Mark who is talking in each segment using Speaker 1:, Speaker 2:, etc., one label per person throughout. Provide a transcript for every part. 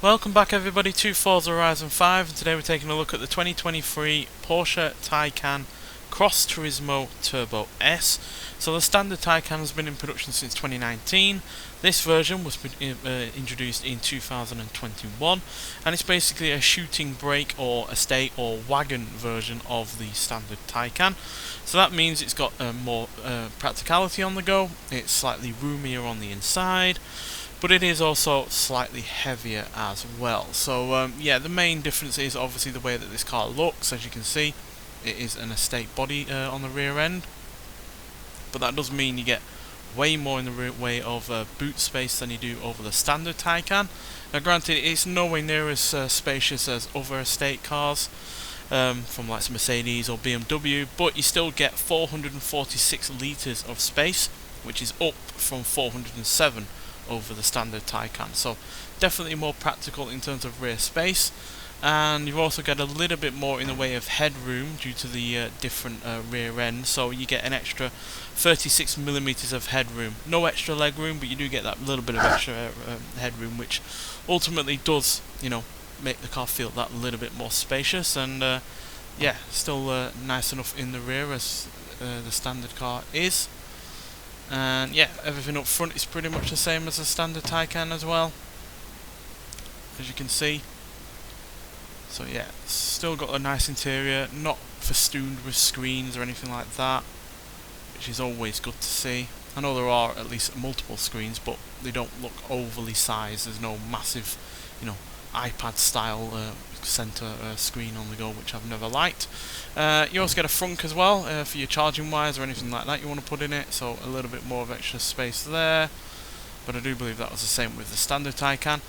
Speaker 1: Welcome back everybody to Forza Horizon 5, and today we're taking a look at the 2023 Porsche Taycan Cross Turismo Turbo S. So the standard Taycan has been in production since 2019. This version was introduced in 2021, and it's basically a shooting brake or estate or wagon version of the standard Taycan. So that means it's got more practicality on the go, it's slightly roomier on the inside, but it is also slightly heavier as well. So yeah, the main difference is obviously the way that this car looks. As you can see, it is an estate body on the rear end, but that does mean you get way more in the way of boot space than you do over the standard Taycan. Now granted, it's nowhere near as spacious as other estate cars from like Mercedes or BMW, but you still get 446 litres of space, which is up from 407 over the standard Taycan. So definitely more practical in terms of rear space, and you've also got a little bit more in the way of headroom due to the different rear end. So you get an extra 36mm of headroom. No extra leg room, but you do get that little bit of extra headroom, which ultimately does, you know, make the car feel that little bit more spacious. And yeah, still nice enough in the rear as the standard car is. And yeah, everything up front is pretty much the same as the standard Taycan as well, as you can see. So yeah, still got a nice interior, not festooned with screens or anything like that, which is always good to see. I know there are at least multiple screens, but they don't look overly sized. There's no massive, you know, iPad style center screen on the go, which I've never liked. You also get a frunk as well for your charging wires or anything like that you want to put in it, so a little bit more of extra space there, but I do believe that was the same with the standard Taycan.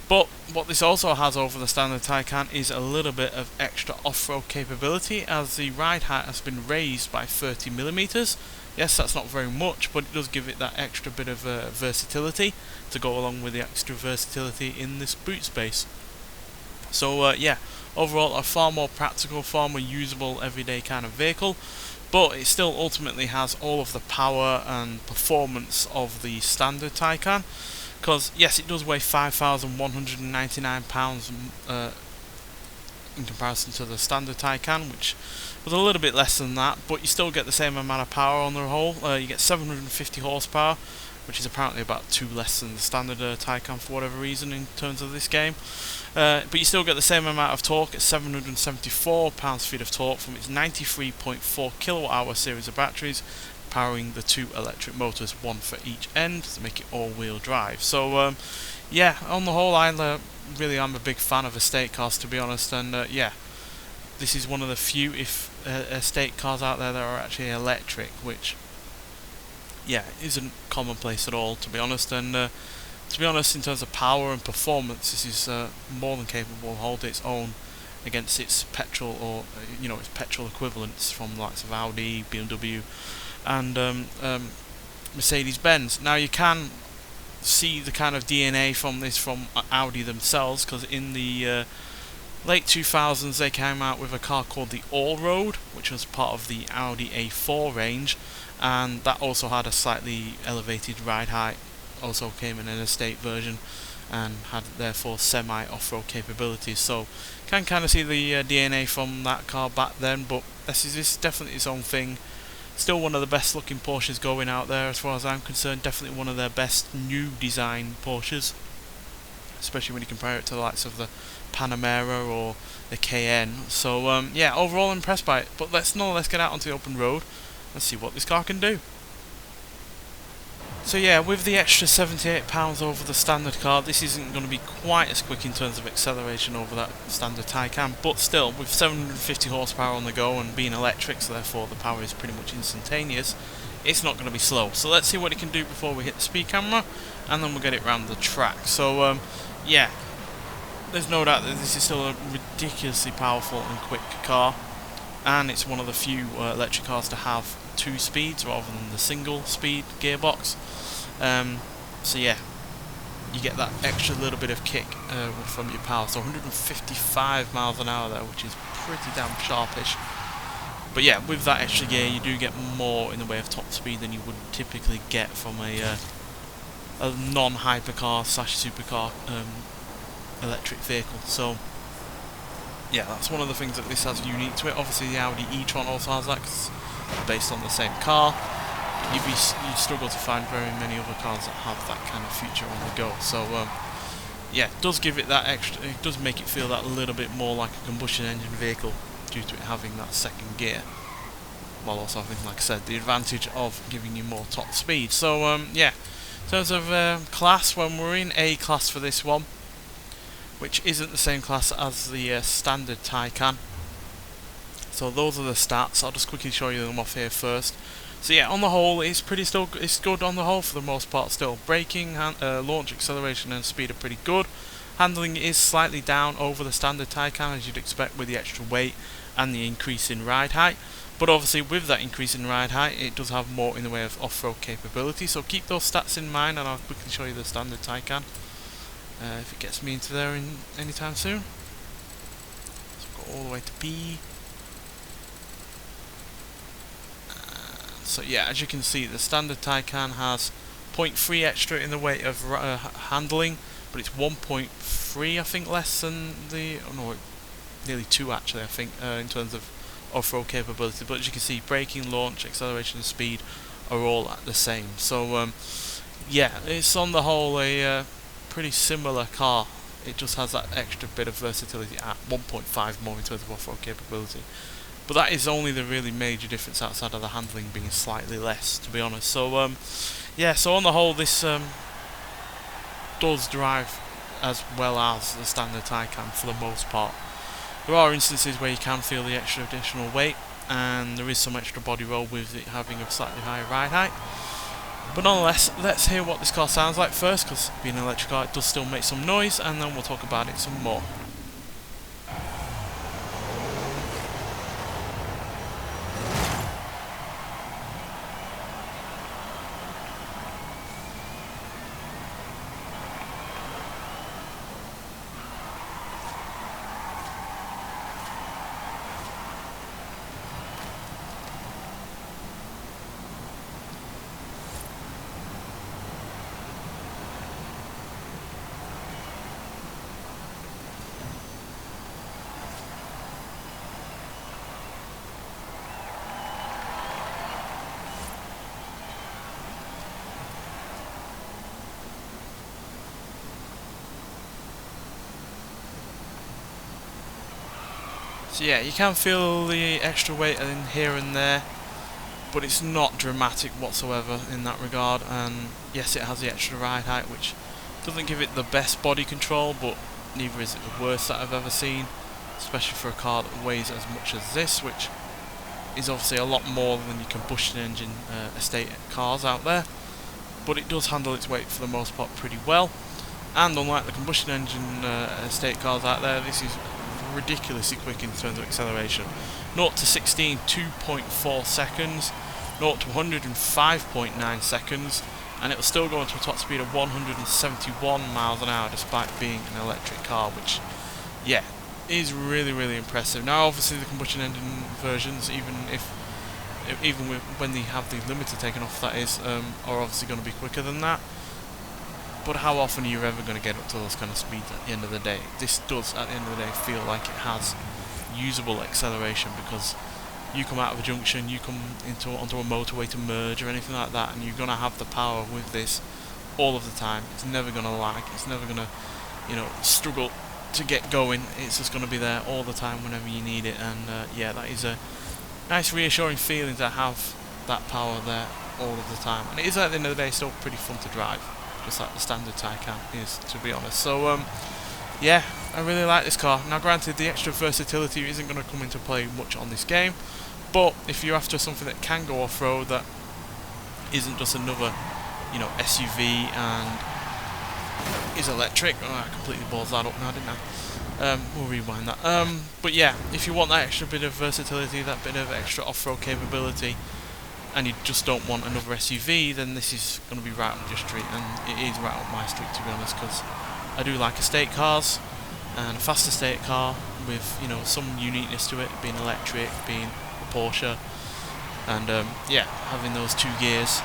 Speaker 1: But what this also has over the standard Taycan is a little bit of extra off-road capability, as the ride height has been raised by 30mm. Yes, that's not very much, but it does give it that extra bit of versatility to go along with the extra versatility in this boot space. So yeah, overall a far more practical, far more usable everyday kind of vehicle, but it still ultimately has all of the power and performance of the standard Taycan, because yes, it does weigh 5,199 pounds in comparison to the standard Taycan, which was a little bit less than that, but you still get the same amount of power on the whole. You get 750 horsepower, which is apparently about 2 less than the standard Taycan for whatever reason in terms of this game. But you still get the same amount of torque at 774 pounds-feet of torque from its 93.4 kWh series of batteries, powering the 2 electric motors, one for each end, to make it all-wheel drive. So yeah, on the whole, I really am a big fan of estate cars, to be honest, and yeah, this is one of the few estate cars out there that are actually electric, which yeah, isn't commonplace at all, to be honest. And to be honest, in terms of power and performance, this is more than capable of holding its own against its petrol or you know, its petrol equivalents from the likes of Audi, BMW, and Mercedes-Benz. Now you can see the kind of DNA from this from Audi themselves, because in the late 2000s they came out with a car called the Allroad, which was part of the Audi A4 range, and that also had a slightly elevated ride height, also came in an estate version, and had therefore semi off-road capabilities. So can kind of see the DNA from that car back then, but this is definitely its own thing. Still one of the best looking Porsches going out there as far as I'm concerned, definitely one of their best new design Porsches, especially when you compare it to the likes of the Panamera or the Cayenne. So yeah, overall impressed by it, but let's get out onto the open road and see what this car can do. So yeah, with the extra 78 pounds over the standard car, this isn't going to be quite as quick in terms of acceleration over that standard Taycan, but still, with 750 horsepower on the go and being electric, so therefore the power is pretty much instantaneous, it's not going to be slow. So let's see what it can do before we hit the speed camera, and then we'll get it around the track. So yeah, there's no doubt that this is still a ridiculously powerful and quick car, and it's one of the few electric cars to have 2 speeds rather than the single speed gearbox. So yeah, you get that extra little bit of kick from your power. So 155 miles an hour there, which is pretty damn sharpish. But yeah, with that extra gear, you do get more in the way of top speed than you would typically get from a non-hypercar / supercar electric vehicle. So yeah, that's one of the things that this has unique to it. Obviously the Audi e-tron also has that, 'cause it's based on the same car. You'd struggle to find very many other cars that have that kind of feature on the go. So yeah, it does give it that extra, it does make it feel that little bit more like a combustion engine vehicle due to it having that second gear, while also having, like I said, the advantage of giving you more top speed. So yeah, in terms of class, when we're in A class for this one, which isn't the same class as the standard Taycan. So those are the stats. I'll just quickly show you them off here first. So yeah, on the whole, it's good on the whole for the most part still. Braking, launch, acceleration and speed are pretty good. Handling is slightly down over the standard Taycan, as you'd expect with the extra weight and the increase in ride height. But obviously with that increase in ride height, it does have more in the way of off-road capability. So keep those stats in mind, and I'll quickly show you the standard Taycan. If it gets me into there in anytime soon. So go all the way to B. So yeah, as you can see, the standard Taycan has 0.3 extra in the way of handling, but it's 1.3 I think less than the, oh no, nearly 2 actually I think, in terms of off-road capability. But as you can see, braking, launch, acceleration and speed are all at the same. So yeah, it's on the whole a pretty similar car. It just has that extra bit of versatility at 1.5 more in terms of off-road capability. But that is only the really major difference outside of the handling being slightly less, to be honest. So yeah, so on the whole, this does drive as well as the standard Taycan for the most part. There are instances where you can feel the extra additional weight, and there is some extra body roll with it having a slightly higher ride height. But nonetheless, let's hear what this car sounds like first, because being an electric car, it does still make some noise, and then we'll talk about it some more. So yeah, you can feel the extra weight in here and there, but it's not dramatic whatsoever in that regard. And yes, it has the extra ride height, which doesn't give it the best body control, but neither is it the worst that I've ever seen, especially for a car that weighs as much as this, which is obviously a lot more than your combustion engine estate cars out there. But it does handle its weight for the most part pretty well, and unlike the combustion engine estate cars out there, this is ridiculously quick in terms of acceleration. 0 to 16, 2.4 seconds, 0 to 105.9 seconds, and it will still go into a top speed of 171 miles an hour despite being an electric car, which, yeah, is really, really impressive. Now, obviously, the combustion engine versions, even when they have the limiter taken off, that is, are obviously going to be quicker than that. But how often are you ever going to get up to those kind of speeds at the end of the day? This does, at the end of the day, feel like it has usable acceleration, because you come out of a junction, you come onto a motorway to merge or anything like that, and you're going to have the power with this all of the time. It's never going to lag. It's never going to, struggle to get going. It's just going to be there all the time whenever you need it. And yeah, that is a nice, reassuring feeling to have that power there all of the time. And it is, at the end of the day, still pretty fun to drive, just like the standard Taycan is, to be honest. So yeah, I really like this car. Now granted, the extra versatility isn't going to come into play much on this game, but if you're after something that can go off-road, that isn't just another SUV and is electric. Oh, I completely balls that up now, didn't I? We'll rewind that. But yeah, if you want that extra bit of versatility, that bit of extra off-road capability, and you just don't want another SUV, then this is going to be right up your street, and it is right up my street, to be honest, because I do like estate cars, and a fast estate car with some uniqueness to it, being electric, being a Porsche, and yeah, having those 2 gears,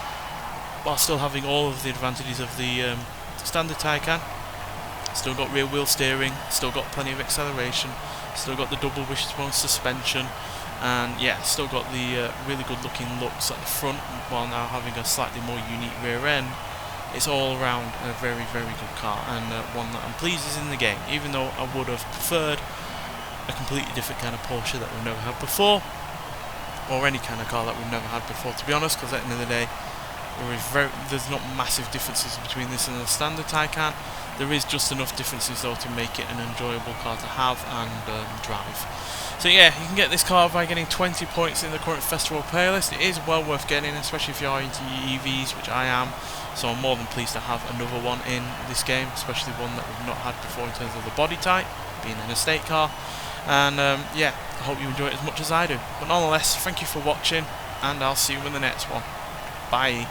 Speaker 1: while still having all of the advantages of the standard Taycan. Still got rear wheel steering, still got plenty of acceleration, still got the double wishbone suspension, and yeah, still got the really good looking looks at the front, while now having a slightly more unique rear end. It's all around a very, very good car, and one that I'm pleased is in the game, even though I would have preferred a completely different kind of Porsche that we've never had before, or any kind of car that we've never had before, to be honest, because at the end of the day, there's not massive differences between this and the standard Taycan. There is just enough differences though to make it an enjoyable car to have and drive. So yeah, you can get this car by getting 20 points in the current festival playlist. It is well worth getting, especially if you are into EVs, which I am. So I'm more than pleased to have another one in this game, especially one that we've not had before in terms of the body type, being an estate car. And yeah, I hope you enjoy it as much as I do. But nonetheless, thank you for watching, and I'll see you in the next one. Bye.